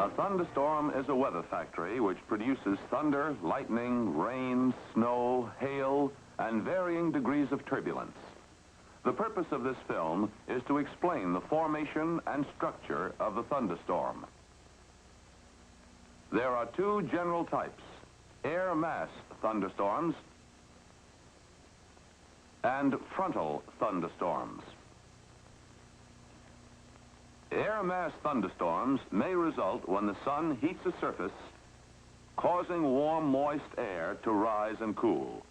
A thunderstorm is a weather factory which produces thunder, lightning, rain, snow, hail, and varying degrees of turbulence. The purpose of this film is to explain the formation and structure of the thunderstorm. There are two general types: air mass thunderstorms and frontal thunderstorms. Air mass thunderstorms may result when the sun heats a surface, causing warm, moist air to rise and cool.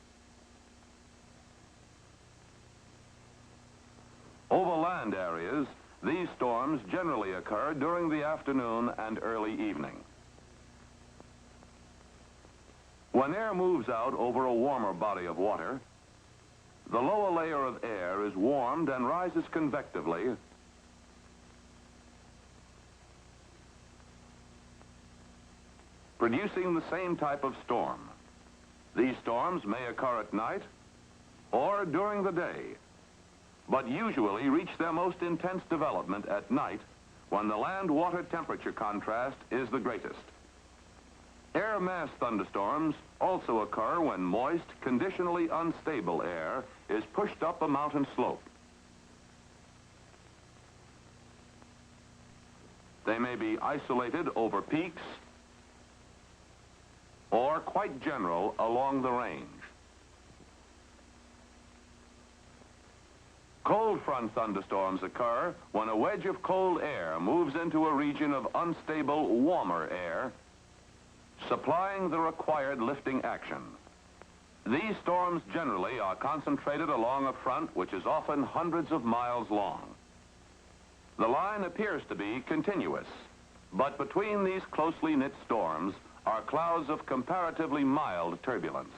Over land areas, these storms generally occur during the afternoon and early evening. When air moves out over a warmer body of water, the lower layer of air is warmed and rises convectively, producing the same type of storm. These storms may occur at night or during the day, but usually reach their most intense development at night when the land-water temperature contrast is the greatest. Air mass thunderstorms also occur when moist, conditionally unstable air is pushed up a mountain slope. They may be isolated over peaks or quite general along the range. Cold front thunderstorms occur when a wedge of cold air moves into a region of unstable, warmer air, supplying the required lifting action. These storms generally are concentrated along a front which is often hundreds of miles long. The line appears to be continuous, but between these closely knit storms are clouds of comparatively mild turbulence.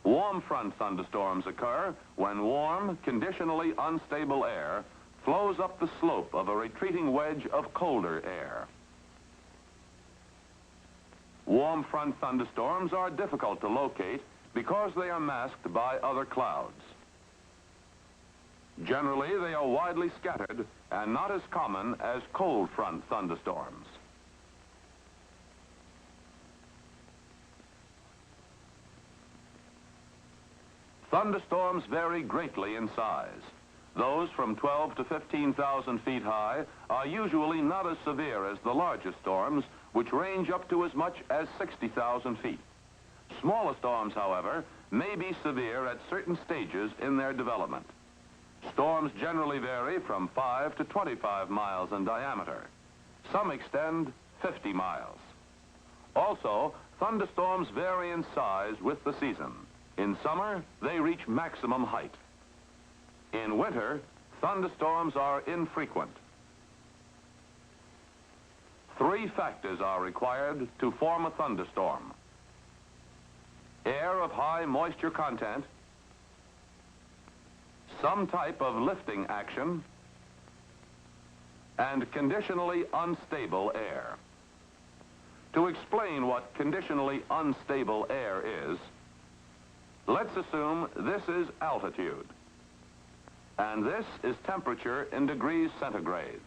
Warm front thunderstorms occur when warm, conditionally unstable air flows up the slope of a retreating wedge of colder air. Warm front thunderstorms are difficult to locate because they are masked by other clouds. Generally, they are widely scattered and not as common as cold front thunderstorms. Thunderstorms vary greatly in size. Those from 12 to 15,000 feet high are usually not as severe as the largest storms, which range up to as much as 60,000 feet. Smaller storms, however, may be severe at certain stages in their development. Storms generally vary from 5 to 25 miles in diameter. Some extend 50 miles. Also, thunderstorms vary in size with the season. In summer, they reach maximum height. In winter, thunderstorms are infrequent. Three factors are required to form a thunderstorm: air of high moisture content, some type of lifting action, and conditionally unstable air. To explain what conditionally unstable air is, let's assume this is altitude, and this is temperature in degrees centigrade.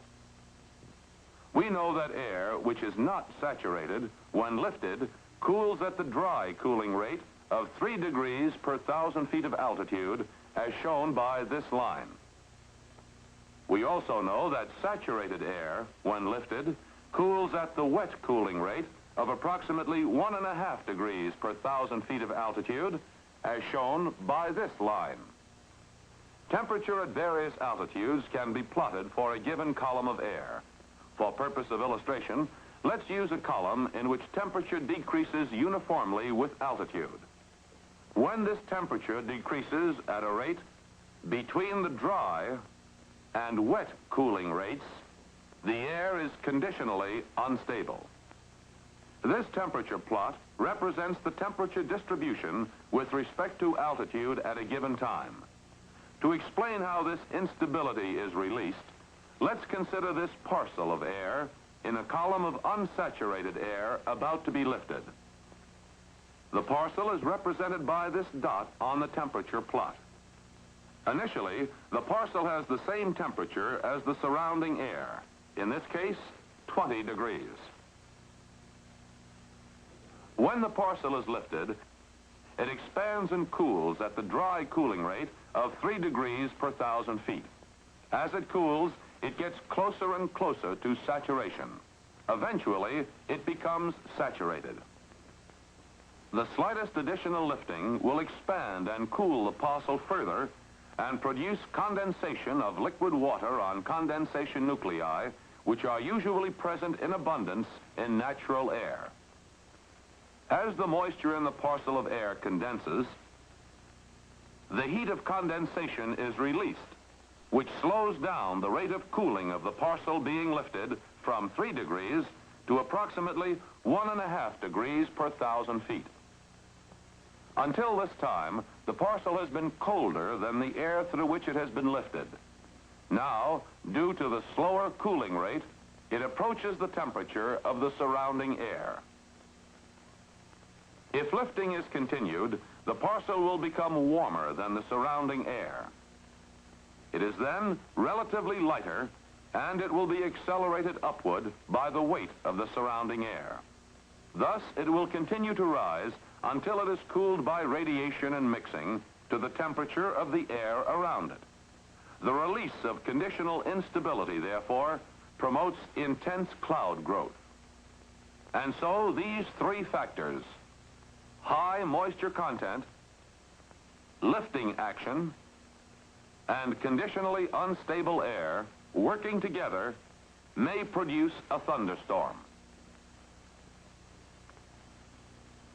We know that air, which is not saturated, when lifted, cools at the dry cooling rate of 3 degrees per 1,000 feet of altitude, as shown by this line. We also know that saturated air, when lifted, cools at the wet cooling rate of approximately 1.5 degrees per 1,000 feet of altitude, as shown by this line. Temperature at various altitudes can be plotted for a given column of air. For purpose of illustration, let's use a column in which temperature decreases uniformly with altitude. When this temperature decreases at a rate between the dry and wet cooling rates, the air is conditionally unstable. This temperature plot represents the temperature distribution with respect to altitude at a given time. To explain how this instability is released, let's consider this parcel of air in a column of unsaturated air about to be lifted. The parcel is represented by this dot on the temperature plot. Initially, the parcel has the same temperature as the surrounding air. in this case, 20 degrees. When the parcel is lifted, it expands and cools at the dry cooling rate of 3 degrees per 1,000 feet. As it cools, it gets closer and closer to saturation. Eventually, it becomes saturated. The slightest additional lifting will expand and cool the parcel further and produce condensation of liquid water on condensation nuclei, which are usually present in abundance in natural air. As the moisture in the parcel of air condenses, the heat of condensation is released, which slows down the rate of cooling of the parcel being lifted from 3 degrees to approximately 1.5 degrees per 1,000 feet. Until this time, the parcel has been colder than the air through which it has been lifted. Now, due to the slower cooling rate, it approaches the temperature of the surrounding air. If lifting is continued, the parcel will become warmer than the surrounding air. It is then relatively lighter, and it will be accelerated upward by the weight of the surrounding air. Thus, it will continue to rise until it is cooled by radiation and mixing to the temperature of the air around it. The release of conditional instability, therefore, promotes intense cloud growth. And so these three factors, high moisture content, lifting action, and conditionally unstable air working together may produce a thunderstorm.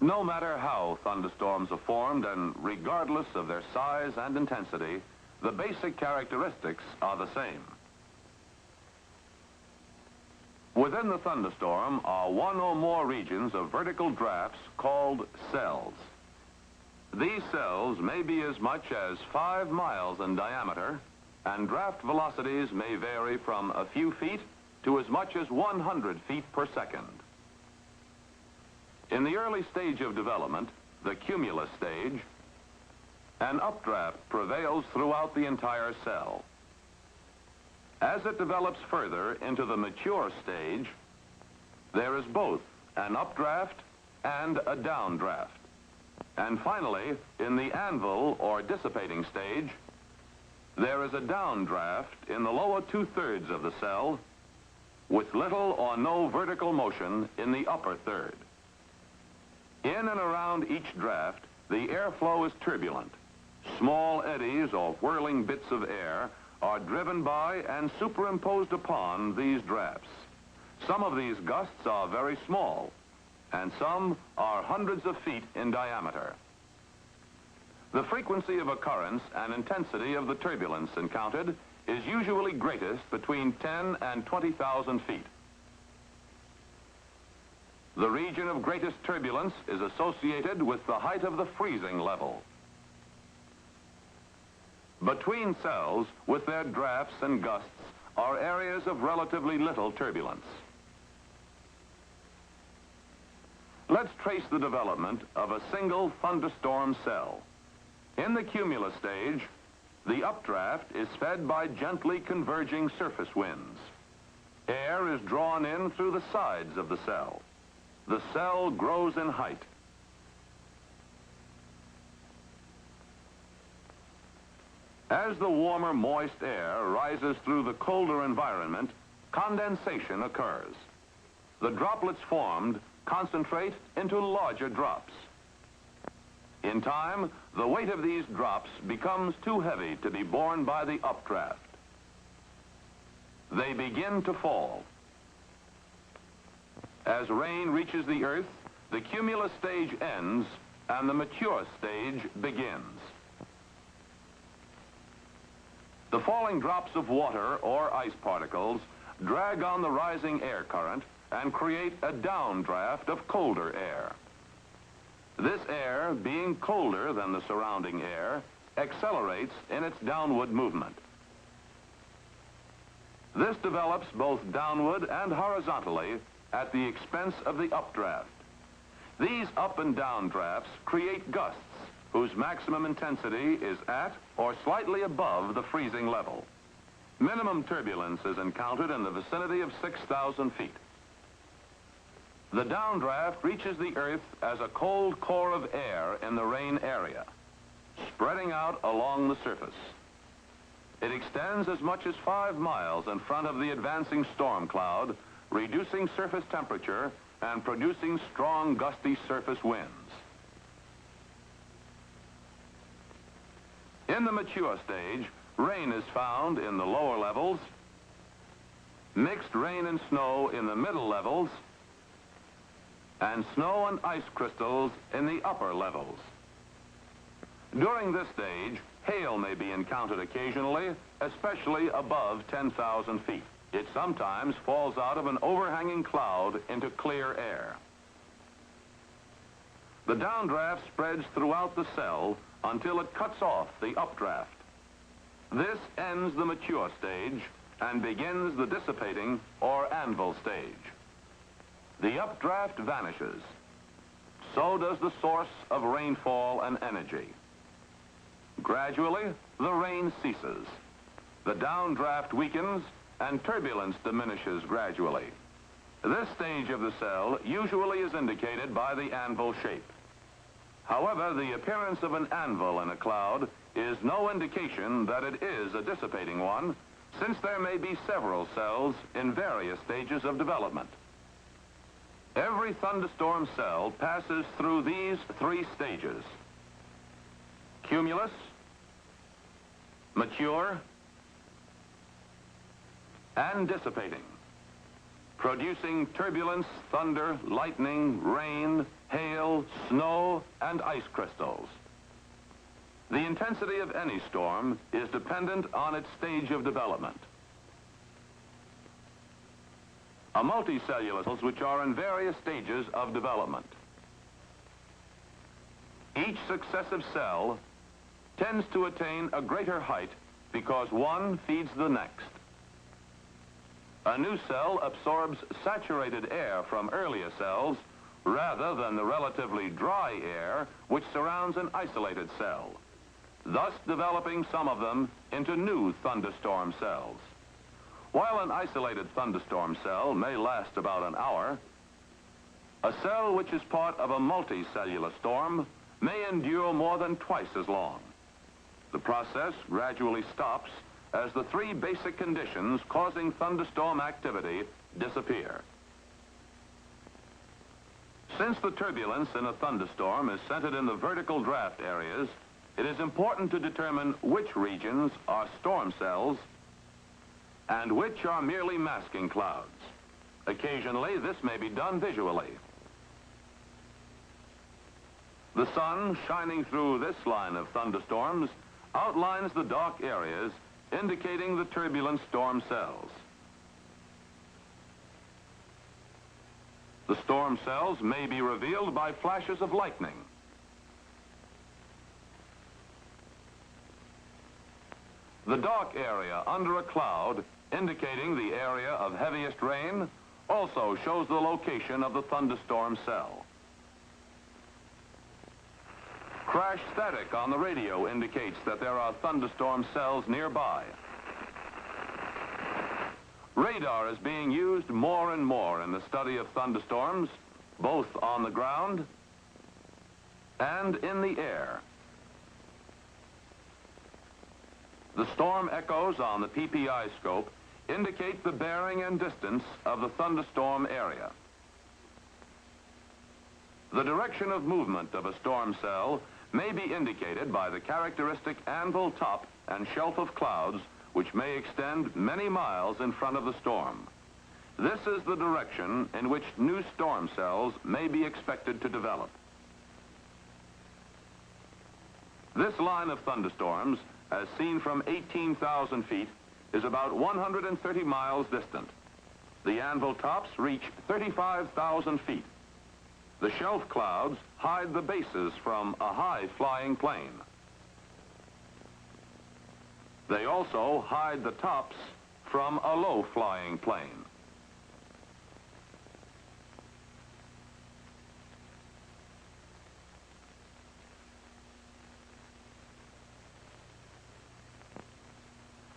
No matter how thunderstorms are formed and regardless of their size and intensity, the basic characteristics are the same. Within the thunderstorm are one or more regions of vertical drafts called cells. These cells may be as much as 5 miles in diameter, and draft velocities may vary from a few feet to as much as 100 feet per second. In the early stage of development, the cumulus stage, an updraft prevails throughout the entire cell. As it develops further into the mature stage, there is both an updraft and a downdraft. And finally, in the anvil or dissipating stage, there is a downdraft in the lower 2/3 of the cell with little or no vertical motion in the upper third. In and around each draft, the airflow is turbulent. Small eddies or whirling bits of air are driven by and superimposed upon these drafts. Some of these gusts are very small, and some are hundreds of feet in diameter. The frequency of occurrence and intensity of the turbulence encountered is usually greatest between 10 and 20,000 feet. The region of greatest turbulence is associated with the height of the freezing level. Between cells, with their drafts and gusts, are areas of relatively little turbulence. Let's trace the development of a single thunderstorm cell. In the cumulus stage, the updraft is fed by gently converging surface winds. Air is drawn in through the sides of the cell. The cell grows in height. As the warmer, moist air rises through the colder environment, condensation occurs. The droplets formed concentrate into larger drops. In time, the weight of these drops becomes too heavy to be borne by the updraft. They begin to fall. As rain reaches the earth, the cumulus stage ends and the mature stage begins. The falling drops of water or ice particles drag on the rising air current and create a downdraft of colder air. This air, being colder than the surrounding air, accelerates in its downward movement. This develops both downward and horizontally at the expense of the updraft. These up and down drafts create gusts whose maximum intensity is at or slightly above the freezing level. Minimum turbulence is encountered in the vicinity of 6,000 feet. The downdraft reaches the Earth as a cold core of air in the rain area, spreading out along the surface. It extends as much as 5 miles in front of the advancing storm cloud, reducing surface temperature and producing strong, gusty surface winds. In the mature stage, rain is found in the lower levels, mixed rain and snow in the middle levels, and snow and ice crystals in the upper levels. During this stage, hail may be encountered occasionally, especially above 10,000 feet. It sometimes falls out of an overhanging cloud into clear air. The downdraft spreads throughout the cell until it cuts off the updraft. This ends the mature stage and begins the dissipating or anvil stage. The updraft vanishes. So does the source of rainfall and energy. Gradually, the rain ceases. The downdraft weakens and turbulence diminishes gradually. This stage of the cell usually is indicated by the anvil shape. However, the appearance of an anvil in a cloud is no indication that it is a dissipating one, since there may be several cells in various stages of development. Every thunderstorm cell passes through these 3 stages: cumulus, mature, and dissipating, producing turbulence, thunder, lightning, rain, hail, snow, and ice crystals. The intensity of any storm is dependent on its stage of development. A multicellular cells which are in various stages of development. Each successive cell tends to attain a greater height because one feeds the next. A new cell absorbs saturated air from earlier cells rather than the relatively dry air which surrounds an isolated cell, thus developing some of them into new thunderstorm cells. While an isolated thunderstorm cell may last about an hour, a cell which is part of a multicellular storm may endure more than twice as long. The process gradually stops as the 3 basic conditions causing thunderstorm activity disappear. Since the turbulence in a thunderstorm is centered in the vertical draft areas, it is important to determine which regions are storm cells and which are merely masking clouds. Occasionally, this may be done visually. The sun shining through this line of thunderstorms outlines the dark areas, indicating the turbulent storm cells. The storm cells may be revealed by flashes of lightning. The dark area under a cloud, indicating the area of heaviest rain, also shows the location of the thunderstorm cell. Crash static on the radio indicates that there are thunderstorm cells nearby. Radar is being used more and more in the study of thunderstorms, both on the ground and in the air. The storm echoes on the PPI scope indicate the bearing and distance of the thunderstorm area. The direction of movement of a storm cell may be indicated by the characteristic anvil top and shelf of clouds, which may extend many miles in front of the storm. This is the direction in which new storm cells may be expected to develop. This line of thunderstorms, as seen from 18,000 feet, is about 130 miles distant. The anvil tops reach 35,000 feet. The shelf clouds hide the bases from a high-flying plane. They also hide the tops from a low-flying plane.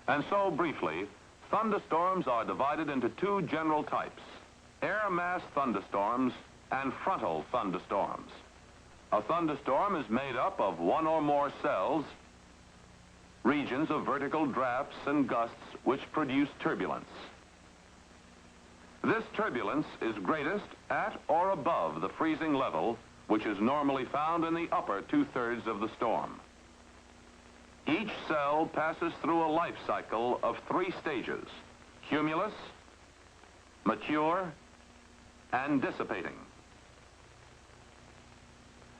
And so, briefly, thunderstorms are divided into two general types: air mass thunderstorms and frontal thunderstorms. A thunderstorm is made up of one or more cells, regions of vertical drafts and gusts which produce turbulence. This turbulence is greatest at or above the freezing level, which is normally found in the upper two-thirds of the storm. Each cell passes through a life cycle of 3 stages: cumulus, mature, and dissipating.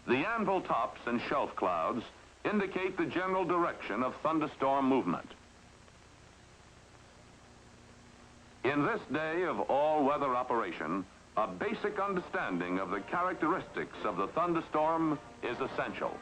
The anvil tops and shelf clouds indicate the general direction of thunderstorm movement. In this day of all-weather operation, a basic understanding of the characteristics of the thunderstorm is essential.